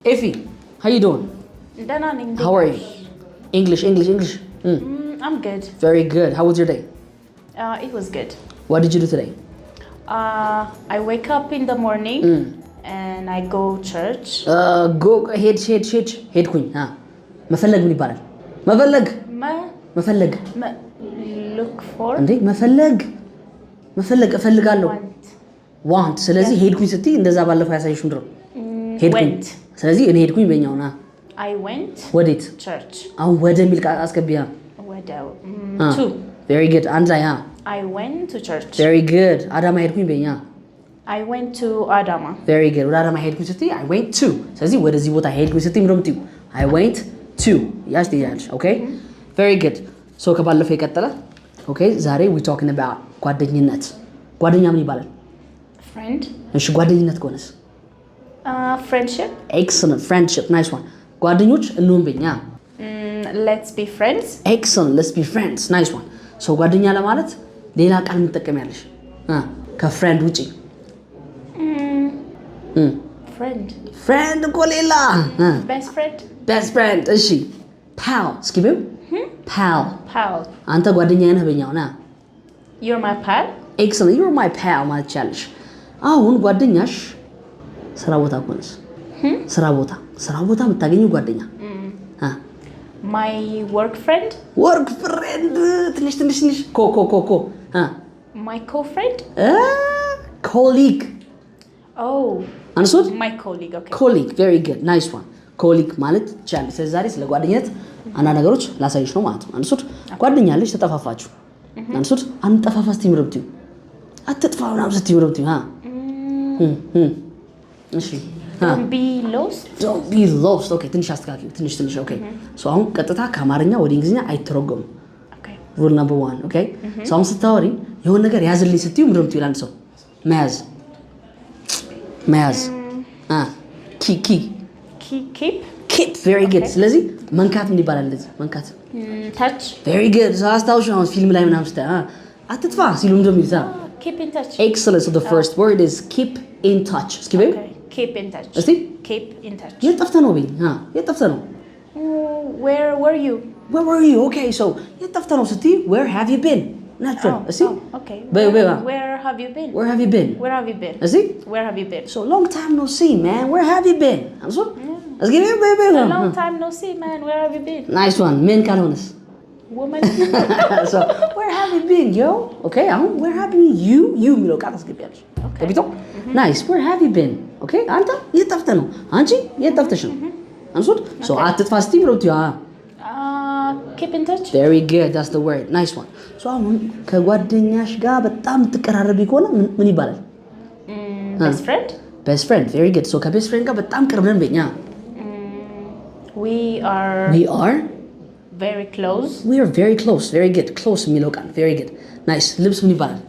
Effie, how you doing? How are you? English. I'm good. Very good. How was your day? It was good. What did you do today? I wake up in the morning and I go church. Go ሄድኩኝ መፈለግ ምን ይባላል? መፈለግ Look for እንዴ መፈለግ እፈልጋለሁ want ስለዚህ ሄድኩኝ ስትይ እንደዛ ባለፈው ያሳይሽ ምንድነው? ሄድኩኝ ስለዚህ እኔ ሄድኩኝ በእኛውና I went ወዴት church አሁን ወደ ሚል ቃል አስገቢያ to very good አንድ ላይ I went to church very good አዳማ ሄድኩኝ በእኛ I went to Adama very good ወደ አዳማ ሄድኩኝ ስትይ I went to ስለዚህ ወደዚህ ቦታ ሄድኩኝ ስትይ ምንድነው የምትይው? I went to ያስጥያለሽ okay very good so ከባለፈው የቀጠለ okay ዛሬ we talking about ጓደኝነት ጓደኛ ምን ይባላል? friend እሺ ጓደኝነት ከሆነስ friendship excellent friendship nice one ጓደኞች እንሁን በእኛ let's be friends excellent let's be friends nice one so ጓደኛ ለማለት ሌላ ቃል የምትጠቀሚያለሽ ከፍሬንድ ውጪ friend እኮ ሌላ best friend እሺ pal እስኪ በይው pal አንተ ጓደኛዬ ነህ በእኛው ና you're my pal excellent you're my pal ማለት ይቻላልሽ አሁን ጓደኛሽ ስራ ቦታ ኮንስ ስራ ቦታ የምታገኙ ጓደኛ my work friend ትንሽ ኮ my co-friend colleague አንሱት my colleague okay colleague very good nice one colleague ማለት ይቻላል ስለዚህ ዛሬ ስለ ጓደኝነት አንዳንድ ነገሮች ላሳይሽ ነው ማለት ነው አንሱት ጓደኛ አለሽ ተጠፋፋችሁ አንሱት አንጠፋፋ ስትይ ምረብቱ አትጥፋው ነው ስትይ ምረብቱ እሺ don't be lost okay ትንሽ አስተካክል ትንሽ okay so አሁን ቀጥታ ከአማርኛ ወደ እንግሊዝኛ አይተረጎም okay rule number 1 okay so አሁን ስታወሪ የሆነ ነገር ያዝልኝ ስትዩ ምንድነው የምትይው አንድ ሰው መያዝ keep very good ስለዚህ መንካት ምን ይባላል እንደዚህ መንካት touch very good so አስታውሽ አሁን ፊልም ላይ ምናምን ስታይ አትጥፋ ሲሉ ምንድነው የሚሉት keep in touch excellent so the first word is keep in touch እስኪ በይ keep in touch እስቲ keep in touch የጠፍተህ ነው በይ የጠፍተህ ነው where were you okay so የጠፍተህ ነው ስትይ where have you been natural እስቲ okay where have you been እስቲ where have you been so long time no see man where have you been አንሶ እስኪ a long time no see man where have you been nice one men ካልሆነስ woman so where have you been yo okay አሁን where have you የሚለው ቃል አስገቢያለሽ ከቢቶ nice where have you been okay አንተ የጠፍተህ ነው አንቺ የጠፍተሽ ነው አንሱት so አትጥፋ እስቲ ብሎት keep in touch very good that's the word nice one so አሁን ከጓደኛሽ ጋር በጣም ትቀራረቢ ከሆነ ምን ይባላል best friend very good so ከbest friend ጋር በጣም ቅርብ ነን በእኛ we are very close very good close የሚለው ቃል very good nice ልብስ ምን ይባላል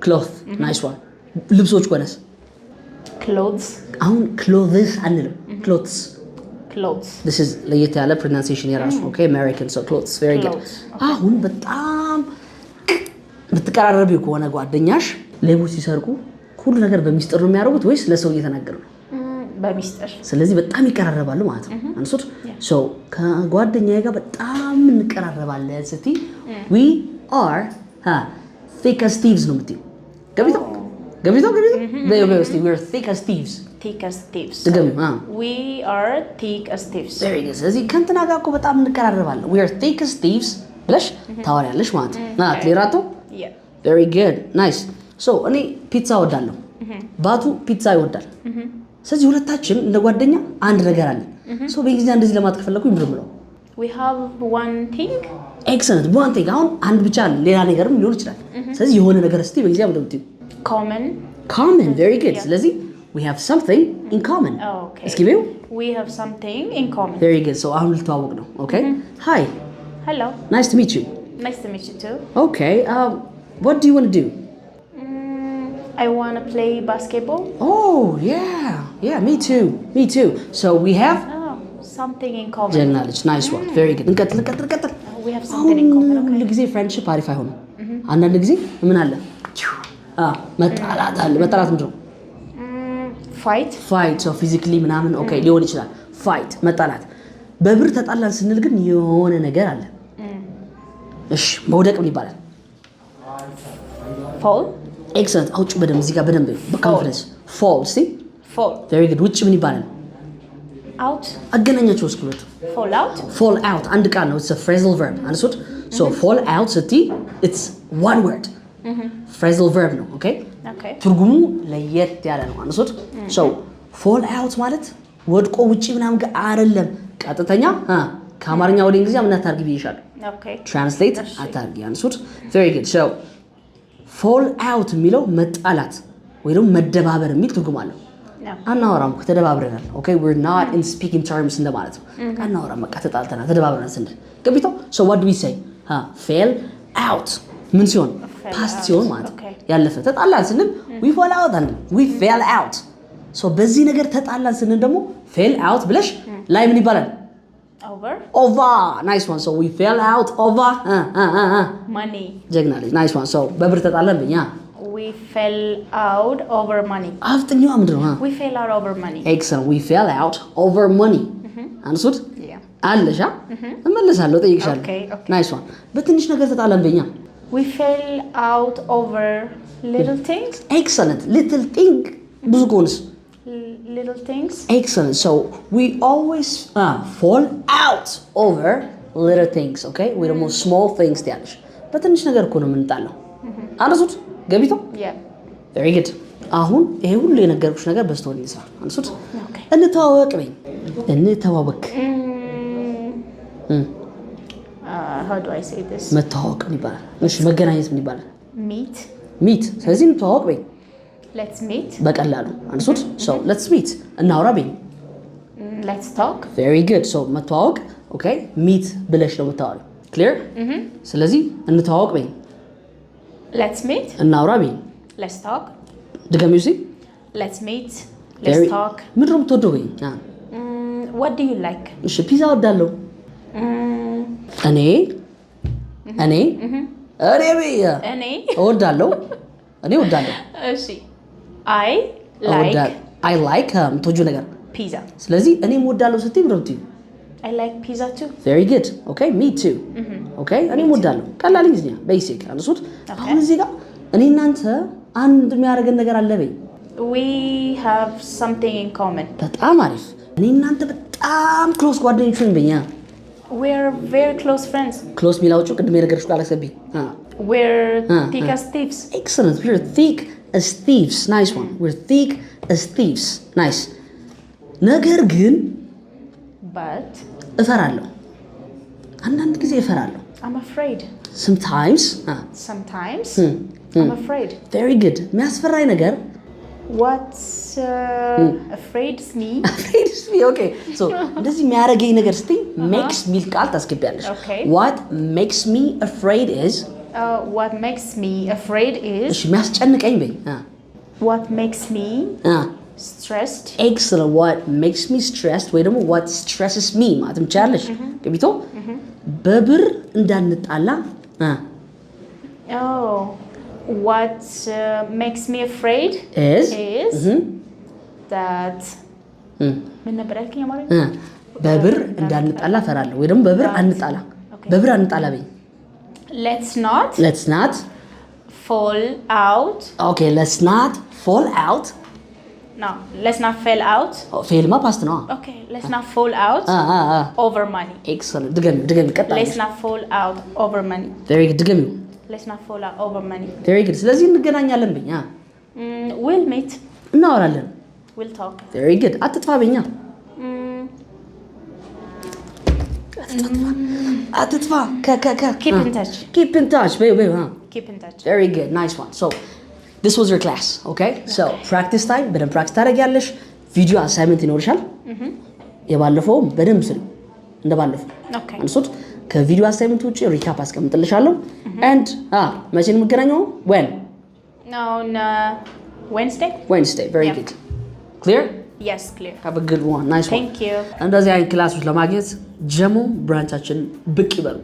cloth nice one ልብሶች ቆነስ አሁን clothes አንልም clothes this is ለየት ያለ pronunciation የራሱ okay American so clothes very good አሁን በጣም ብትቀራረቢው ከሆነ ጓደኛሽ ሌቦች ሲሰርቁ ሁሉ ነገር በሚስጥር ነው የሚያደርጉት ወይስ ለሰው እየተናገሩ ነው በሚስጥር ስለዚህ በጣም ይቀራረባሉ ማለት ነው አንሱት so ከጓደኛዬ ጋር በጣም እንቀራረባለን ስትይ we are thick as thieves ነው የምትይው ገቢቶ we're thick as thieves we are thick as thieves very good ስለዚህ ከእንትና ጋር እኮ በጣም እንቀራረባለን we are thick as thieves ብለሽ ታወሪያለሽ ማለት ነው ክሊራቶ very good nice so እኔ ፒዛ እወዳለሁ ባቱ ፒዛ ይወዳል ስለዚህ ሁለታችን እንደ ጓደኛ አንድ ነገር አለ so በእንግሊዝኛ እንደዚህ ለማለት ከፈለኩኝ ምንድን ነው we have one thing excellent one thing አሁን አንድ ብቻ ሌላ ነገርም ሊሆን ይችላል ስለዚህ የሆነ ነገር እስቲ በእንግሊዝኛ ምንድን ነው common very good ስለዚህ we have something in common okay እስኪ በይው we have something in common very good so አሁን ልተዋወቅ ነው okay hi hello nice to meet you too okay what do you want to do I want to play basketball oh yeah me too so we have something in common ጀናለች nice one very good እንቀጥል we have something in common okay ሁሉ ጊዜ friendship አሪፍ አይሆንም አንዳንድ ጊዜ ምን አለ መጣላት ምንድነው ፋይት ሰው ፊዚካሊ ምናምን ኦኬ ሊሆን ይችላል። ፋይት መጣላት። በብር ተጣላን ስንል ግን የሆነ ነገር አለ። እሺ መውደቅ ምን ይባላል? ፎል። ኤክሰለንት። አውጭ በደንብ እዚህ ጋር በደንብ በኮንፊደንስ ፎል። እስቲ ፎል። ቬሪ ጉድ። ውጭ ምን ይባላል? አውት። አገናኛቸው እስኪ ሁለቱ። ፎል አውት። ፎል አውት አንድ ቃል ነው። ኢትስ አ ፍሬዘል ቨርብ አንሱት። ሶ ፎል አውት ስትይ ኢትስ ዋን ወርድ ፍሬዘል ቨርብ ነው። ኦኬ ትርጉሙ ለየት ያለ ነው። አንሱት። ሶ ፎል አውት ማለት ወድቆ ውጪ ምናምን ጋር አይደለም። ቀጥተኛ ከአማርኛ ወደ እንግሊዝኛ ምን አታርጊ ብዬሻለሁ። ትራንስሌት አታርጊ። አንሱት። ቬሪ ጉድ። ሶ ፎል አውት የሚለው መጣላት ወይ ደግሞ መደባበር የሚል ትርጉም አለው። አናወራም ተደባብረናል። ኦኬ we're not in speaking terms እንደማለት ነው። አናወራም በቃ ተጣልተናል ተደባብረናል ስንል ገቢቶ so what do we say fail out ምን ሲሆን ፓስት ሲሆን ማለት ያለፈ ተጣላን ስንል we fall out and we fail out so በዚህ ነገር ተጣላን ስንል ደግሞ fail out ብለሽ ላይ ምን ይባላል? over nice one so we fail out over money ጀግና ልጅ nice one so በብር ተጣላን በኛ we fell out over money አፍጥኛው ምንድን ነው? we fell out over money excellent we fell out over money አንሱት አለሻ እመለሳለሁ ጠይቅሻለሁ nice one በትንሽ ነገር ተጣላን በኛ we fell out over little things excellent little thing ብዙ ጎንስ little things excellent so we always fall out over little things okay we ደግሞ small things ያለሽ በትንሽ ነገር እኮ ነው የምንጣለው አንሱት ገቢቶ very good አሁን ይሄ ሁሉ የነገርኩሽ ነገር በስቶሪ ይስራ አንሱት እንተዋወቅ በይ እንተዋወቅ how do I say this መተዋወቅ ምን ይባላል? እሺ መገናኘት ምን ይባላል? meet ስለዚህ እንተዋወቅ በይ let's meet በቀላሉ አንሱት so let's meet እናውራ በይ let's talk very good so መተዋወቅ okay meet ብለሽ ነው የምታወሪው clear ስለዚህ እንተዋወቅ በይ let's meet እናውራ በይ let's talk ድገሚው እስኪ let's meet let's talk ምንድን ነው የምትወደው በይ what do you like እሺ ፒዛ እወዳለሁ እኔ በይ እወዳለሁ እሺ I like የምትወጂው ነገር pizza ስለዚህ እኔም እወዳለሁ ስትይ ምንድን ነው የምትይው I like pizza too very good okay me too okay እኔም እወዳለሁ ቀላል እንግሊዝኛ ቤሲክ አንሱት አሁን እዚህ ጋር እኔ እናንተ አንድ የሚያደርገን ነገር አለ በይ we have something in common በጣም አሪፍ እኔ እናንተ በጣም ክሎስ ጓደኞች ነን በኛ we're very close friends ክሎስ ሚላውጩ ቅድም የነገርኩሽ ቃል አስገቢ we're thick as thieves excellent we're thick as thieves nice one we're thick as thieves nice ነገር ግን but እፈራለሁ አንዳንድ ጊዜ እፈራለሁ I'm afraid sometimes I'm afraid very good የሚያስፈራኝ ነገር what afraids me okay so እንደዚህ የሚያደርገኝ ነገር ስትይ makes me ቃል ታስገቢያለሽ what makes me afraid is what makes me afraid is እሺ የሚያስጨንቀኝ በይ what makes me stressed excellent what makes me stressed ወይ ደግሞ what stresses me ማለት ትችያለሽ ገቢቶ በብር እንዳንጣላ what makes me afraid is that ምን ነበር ያልከኝ ማለት በብር እንዳንጣላ ፈራለሁ ወይ ደግሞ በብር አንጣላ በይ let's not fall out okay let's not fall out no let's not fall out fail ማ past ነው okay let's not fall out over money excellent ድገሚ ቀጥታ let's not fall out over money very good ድገሚ let's not fall out over money very good ስለዚህ እንገናኛለን በኛ we'll meet እናወራለን we'll talk very good አትጥፋ በኛ አትጥፋ keep in touch keep in touch very good nice one so this was your class okay so practice time በደንብ practice ታደርጊያለሽ ቪዲዮ አሳይመንት ይኖርሻል የባለፈው በደንብ ስሪ እንደባለፈው አንሱት ከቪዲዮ አሳይመንት ውጪ ሪካፕ አስቀምጥልሻለሁ and መቼ ነው የምገናኘው when on Wednesday very good clear yes clear have a good one nice one thank you እንደዚህ አይነት ክላሶች ለማግኘት ጀሞ ብራንቻችን ብቅ ይበሉ